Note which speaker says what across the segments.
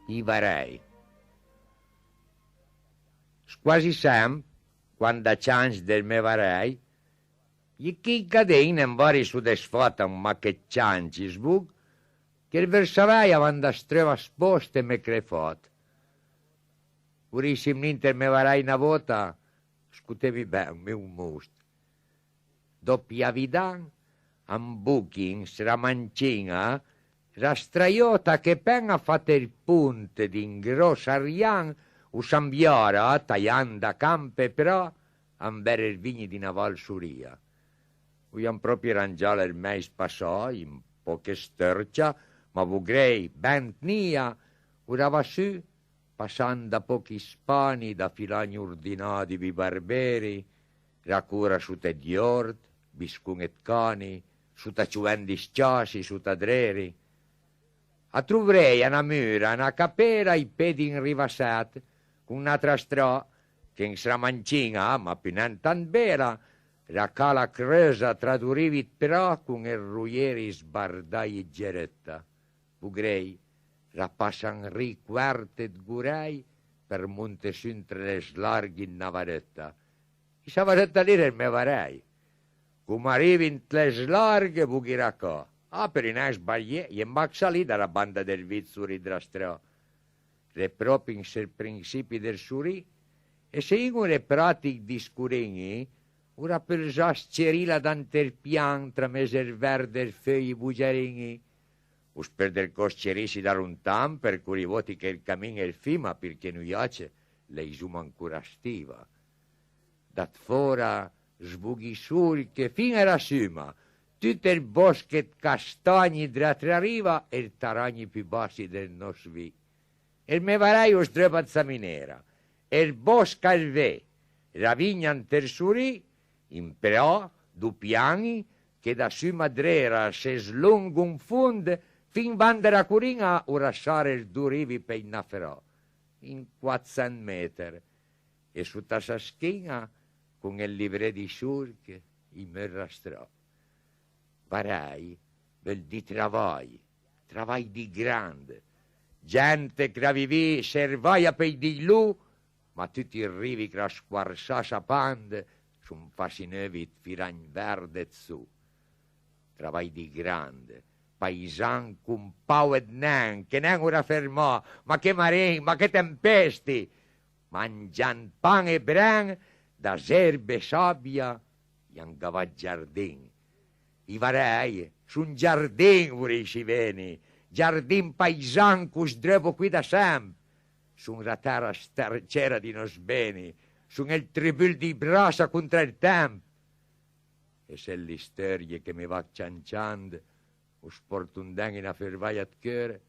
Speaker 1: i varei. Quasi sempre, quando chance del me varei, gli chi cadena in vari su desfata ma che chanci sbug, che il versavai avanda streva sposte me crefot. Purissim ninter me varei una volta, scutevi bene, un must. Doppia vidan, un booking, sramancina, rastraiota che penga fate il punte di grossa arian, usambiara, taglianda campe però, ambere il vigni di Naval Suria. Uiam proprio rangiale il mes passò, in poche stercia, ma vugrei bentnia, urava su, passando da pochi spani, da filagni ordinati vi barberi, racura su te diord, biscun et cani, su ta ciuendi sciasi, su ta dreri. A trovrei una mura, una capera, i piedi in rivasat, con un'altra strò, che in sramancina, ma pinentan bera, la cala cresa tradurivit però con il ruieri sbardai e geretta. Vugrei, rapassan riquartet gurei, per monte sintre le slarghi in navaretta. I savaretta lì del me varei. Come arrivi in le slarghe, vughiracò. Ah, per in sbagliè, e imbaccia lì dalla banda del vizzuri drastrò. Le proprio in principi del suri, e se in le pratiche di scurini, ora per già scerila d'anter pian tra meser verde e fei bugerini, us per del coscerisi da lontan, per cui voti che il cammin e il fima, perché nu iace, le isuma ancora stiva. Dat fora sbughi sul che fin era suma, tutto il boschet castagni della riva e il taragni più bassi del nosvi. E il me varei us drepazza minera, e il bosca il ve, la vigna antersuri, in però, du piani, che da suma drera se slunga un fund, fin bandera curina o lasciare il durivi per innaferò, in 400 metri, e su tassa schina, con il livre di surche, i me rastrò. Varei, vel di travai di grande, gente che vivi servaia per di lu, ma tutti i rivi che la squarsassa pande, son fasinevit firagn verde su. Travai di grande, paisan con pau et nen, che nen ora fermò, ma che marin, ma che tempesti, mangian pan e bran, da serbe sabbia, iangava giardin. I varei, sun giardin vorrei veni, giardin paisan cus drevo qui da sempre, sun la terra stercera di nos beni, sun il tribul di brasa contro il tempo. E se l'isterie che mi va cianciando, o sporto un den in a fervaia at cœur,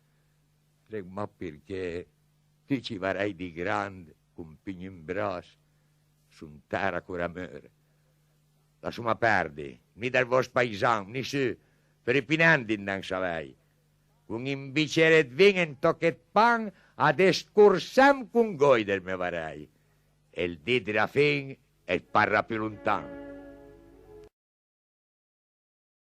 Speaker 1: ma perché ti ci varei di grande, con pigno in brasa, sun terra cura mere. La suma perdi, ni del vos paisan, ni su, per i pinandi in dan savei. Con un bicchiere di vino e un tocchet pan, ad escursam con goi del me varei. E il di della fin e parra più lontano.